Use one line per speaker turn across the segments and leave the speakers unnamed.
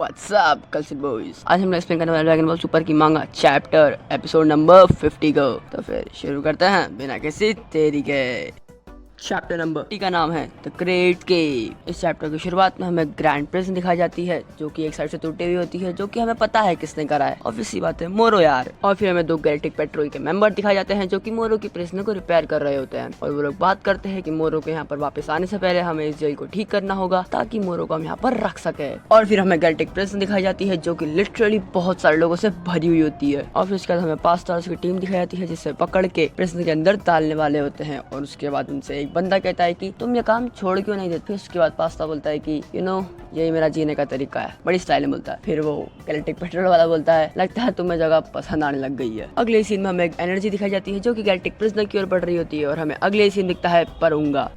What's up, Culture Boys? आज हम explain करने वाले ड्रैगन बॉल सुपर की मांगा चैप्टर एपिसोड नंबर 50 को। तो फिर शुरू करते हैं बिना किसी देरी के। चैप्टर नंबर 50 का नाम है द ग्रेट केव। इस चैप्टर की शुरुआत में हमें ग्रैंड प्रिजन दिखाई जाती है जो कि एक साइड से टूटी हुई होती है, जो कि हमें पता है किसने करा है, ऑब्वियसली बात है मोरो यार। और फिर हमें दो गैलेक्टिक पेट्रोल के मेंबर दिखाए जाते हैं जो कि मोरो की प्रिजन को रिपेयर कर रहे होते हैं। और वो लोग बात करते हैं कि मोरो को यहाँ पर वापस आने से पहले हमें इस जेल को ठीक करना होगा ताकि मोरो को हम यहाँ पर रख सके। और फिर हमें गैलेक्टिक प्रिजन दिखाई जाती है जो कि लिटरली बहुत सारे लोगों से भरी हुई होती है। और फिर उसके बाद हमें 5 स्टार्स की टीम दिखाई जाती है जिसे पकड़ के प्रिजन के अंदर डालने वाले होते हैं। और उसके बाद उनसे एक बंदा कहता है कि तुम ये काम छोड़ क्यों नहीं देते। फिर उसके बाद पास्ता बोलता है कि यही मेरा जीने का तरीका है, बड़ी स्टाइल में बोलता है। फिर वो गैलेक्टिक पेट्रोल वाला बोलता है लगता है तुम्हें जगह पसंद आने लग गई है। अगले सीन में हमें एक एनर्जी दिखाई जाती है जो कि गैलेक्टिक प्रिजनर की ओर बढ़ रही होती है। और हमें अगले सीन दिखता है परूंगा।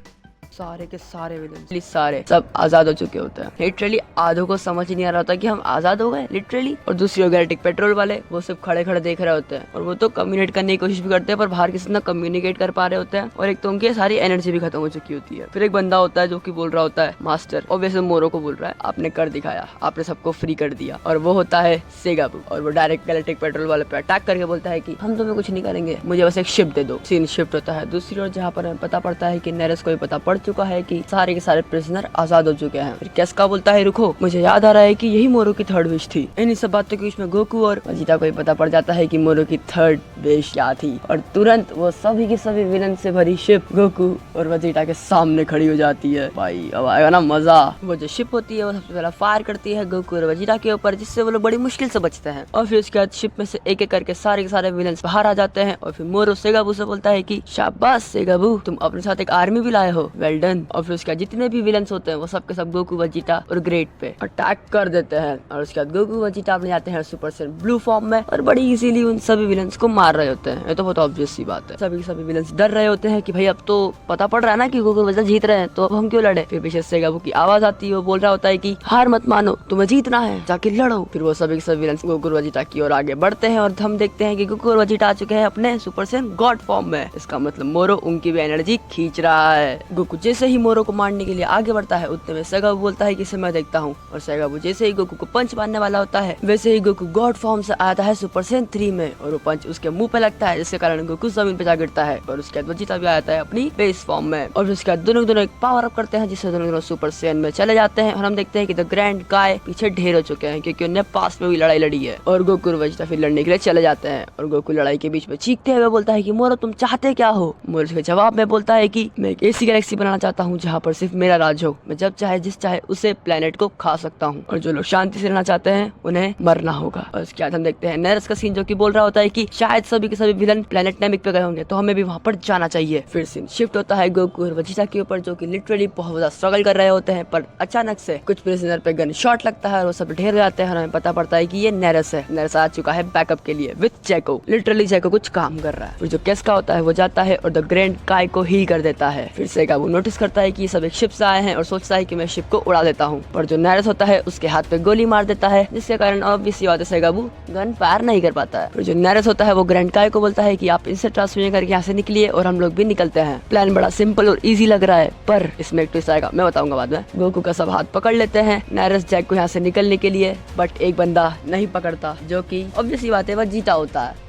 सारे के सारे विलेन सारे सब आजाद हो चुके होते हैं। लिटरली आधों को समझ ही नहीं आ रहा होता कि हम आजाद हो गए लिटरली। और दूसरी ओर गैलेक्टिक पेट्रोल वाले वो सिर्फ खड़े खड़े देख रहे होते हैं। और वो तो कम्युनिकेट करने की कोशिश भी करते हैं पर बाहर किसी ना कम्युनिकेट कर पा रहे होते हैं। और एक तो उनकी सारी एनर्जी भी खत्म हो चुकी होती है। फिर एक बंदा होता है जो कि बोल रहा होता है मास्टर, और वैसे मोरो को बोल रहा है आपने कर दिखाया, आपने सबको फ्री कर दिया। और वो होता है सेगाबू। और वो डायरेक्ट गैलेक्टिक पेट्रोल वाले पे अटैक करके बोलता है कि हम तुम्हें कुछ नहीं करेंगे, मुझे बस एक शिप दे दो। सीन शिफ्ट होता है दूसरी ओर जहाँ पर हमें पता पड़ता है कि नेरेस को भी पता पड़ चुका है कि सारे के सारे प्रिजनर आजाद हो चुके हैं। फिर कैस्का बोलता है रुको, मुझे याद आ रहा है कि यही मोरो की थर्ड विश थी। इन्हीं सब बातों के बीच में गोकू और वेजिटा को भी पता पड़ जाता है कि मोरो की थर्ड विश क्या थी। और तुरंत वो सभी की सभी विलन से भरी शिप गोकू और वेजिटा के सामने खड़ी हो जाती है। भाई अब आएगा ना मजा। वो जो शिप होती है वो सबसे पहले फायर करती है गोकू और वेजिटा के ऊपर, जिससे वो लोग बड़ी मुश्किल से बचते हैं। और फिर उसके बाद शिप में से एक एक करके सारे के सारे विलन बाहर आ जाते हैं। और फिर मोरो सेगाबू से बोलता है कि शाबाश सेगाबू, तुम अपने साथ एक आर्मी भी लाए हो, वेल डन। और फिर उसके बाद जितने भी विलन्स होते हैं वो सब के सब गोकू वेजिटा और ग्रेट पे अटैक कर देते हैं। और उसके बाद गोकू वेजिटा अपने जाते हैं सुपर सेन ब्लू फॉर्म में और बड़ी इजीली उन सभी विलन्स को मार रहे होते हैं। ये तो बहुत ऑब्वियस सी बात है। सभी विलन्स डर रहे होते हैं कि भाई अब तो पता पड़ रहा है ना कि गोकू वेजिटा जीत रहे हैं, तो अब हम क्यों लड़े। फिर पीछे से गोकू की आवाज आती है, वो बोल रहा होता है कि हार मत मानो, तुम्हें जीतना है, जाके लड़ो। फिर वो सभी विलन्स गोकू वेजिटा की ओर आगे बढ़ते हैं और हम देखते हैं कि गोकू वेजिटा आ चुके हैं अपने सुपर सेन गॉड फॉर्म में। इसका मतलब मोरो उनकी भी एनर्जी खींच रहा है। गोकू जैसे ही मोरो को मारने के लिए आगे बढ़ता है उतने में सेगाबू बोलता है कि इसे मैं देखता हूँ। और सेगाबू जैसे ही गोकू को पंच मारने वाला होता है वैसे ही गोकू गॉड फॉर्म से आता है सुपर सेन 3 में। और वो पंच उसके मुंह पे लगता है जिसके कारण गोकू जमीन पे जा गिरता है। और उसके बाद वेजिटा भी आता है अपनी बेस फॉर्म में। और उसके बाद दोनों एक पावर अप करते हैं जिससे दोनों सुपर सेन में चले जाते हैं। और हम देखते हैं कि द ग्रैंड काय पीछे ढेर हो चुके हैं क्योंकि उन्हें पास में भी लड़ाई लड़ी है। और गोकू और वेजिटा फिर लड़ने के लिए चले जाते हैं। और गोकू लड़ाई के बीच में चीखते हुए बोलता है कि मोरो तुम चाहते क्या हो। मोरो उसके जवाब में बोलता है कि मैं एक ऐसी गैलेक्सी बनाना चाहता हूँ जहाँ पर सिर्फ मेरा राज हो, मैं जब चाहे जिस चाहे उसे प्लेनेट को खा सकता हूँ। और जो लोग शांति से रहना चाहते हैं उन्हें मरना होगा। और उसके बाद हम देखते हैं नेरेस का सीन जो कि बोल रहा होता है कि शायद सभी के सभी विलन प्लेनेट नेमिक पे गए होंगे तो हमें भी वहाँ पर जाना चाहिए। फिर सीन शिफ्ट होता है गोकू और वेजिटा के ऊपर जो कि लिटरली बहुत ज्यादा स्ट्रगल कर रहे होते हैं। पर अचानक से कुछ प्रिजनर पे गन शॉट लगता है और वो सब ढेर हो जाते हैं। हमें पता पड़ता है कि ये नेरेस है। नेरेस आ चुका है बैकअप के लिए विद जैको। लिटरली जैको कुछ काम कर रहा है। फिर जो कैस्का होता है वो जाता है और द ग्रैंड काय को हील कर देता है। फिर सेगाबू नोटिस करता है कि सब एक शिप से आए हैं और सोचता है कि मैं शिप को उड़ा देता हूँ। पर जो नेरेस होता है उसके हाथ पे गोली मार देता है जिसके कारण ऑब्वियसली बात है सेगाबू गन फायर नहीं कर पाता है। फिर जो नेरेस होता है वो ग्रैंड काय को बोलता है कि आप इनसे ट्रांसफर करके यहाँ से निकलिए और हम लोग भी निकलते हैं। प्लान बड़ा सिंपल और इजी लग रहा है पर इसमें एक ट्विस्ट आएगा, मैं बताऊंगा बाद में। गोकू का सब हाथ पकड़ लेते हैं नेरेस जैक को यहाँ से निकलने के लिए, बट एक बंदा नहीं पकड़ता जो कि ऑब्वियसली बात है वेजिटा होता है।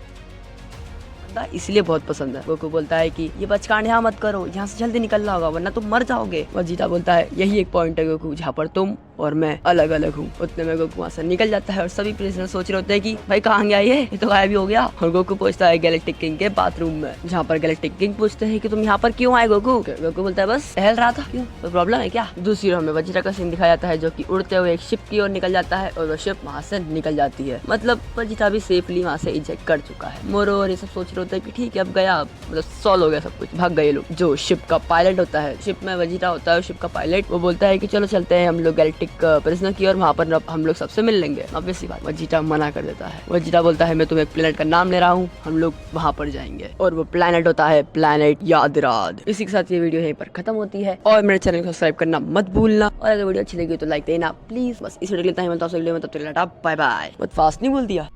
इसलिए बहुत पसंद है। गोकू बोलता है कि ये बचकान यहाँ मत करो, यहाँ से जल्दी निकलना होगा वरना तुम मर जाओगे। वेजिटा बोलता है यही एक पॉइंट है गोकू जहाँ पर तुम और मैं अलग अलग हूँ। उतने में गोकू वहाँ से निकल जाता है और सभी प्रिजनर सोच रहे होते हैं कि भाई कहाँ गया ये तो गायब ही हो गया। और गोकू पहुंचता है गैलेक्टिक किंग के बाथरूम में जहाँ पर गैलेक्टिक किंग पूछते हैं कि तुम यहाँ पर क्यों आए गोकू। गोकू बोलता है बस टहल रहा था। क्यों, कोई प्रॉब्लम है क्या। दूसरी ओर में वेजिटा का सीन दिखाया जाता है जो कि उड़ते हुए एक शिप की ओर निकल जाता है और वो शिप वहाँ से निकल जाती है। मतलब वेजिटा भी सेफली वहाँ से इजेक्ट कर चुका है। मोरो और ये सब सोच रहे होते हैं कि ठीक है अब गया, मतलब सॉल्व हो गया सब कुछ, भाग गए लोग। जो शिप का पायलट होता है, शिप में वेजिटा होता है शिप का पायलट, वो बोलता है कि चलो चलते हैं हम लोग गैलेक्टिक प्रिजनर की और वहाँ पर हम लोग सबसे मिल लेंगे। ऑब्वियसली बात वेजिटा मना कर देता है। वेजिटा बोलता है मैं तुम्हें एक प्लेनेट का नाम ले रहा हूँ, हम लोग वहाँ पर जाएंगे। और वो प्लेनेट होता है प्लेनेट यादराद। इसी के साथ ये वीडियो यहीं पर खत्म होती है और मेरे चैनल को सब्सक्राइब करना मत भूलना। और अगर वीडियो अच्छी लगी तो लाइक देना प्लीज। बस इस वीडियो के लिए मिलता हूँ, बाय बाय। बहुत फास्ट नहीं बोल दिया।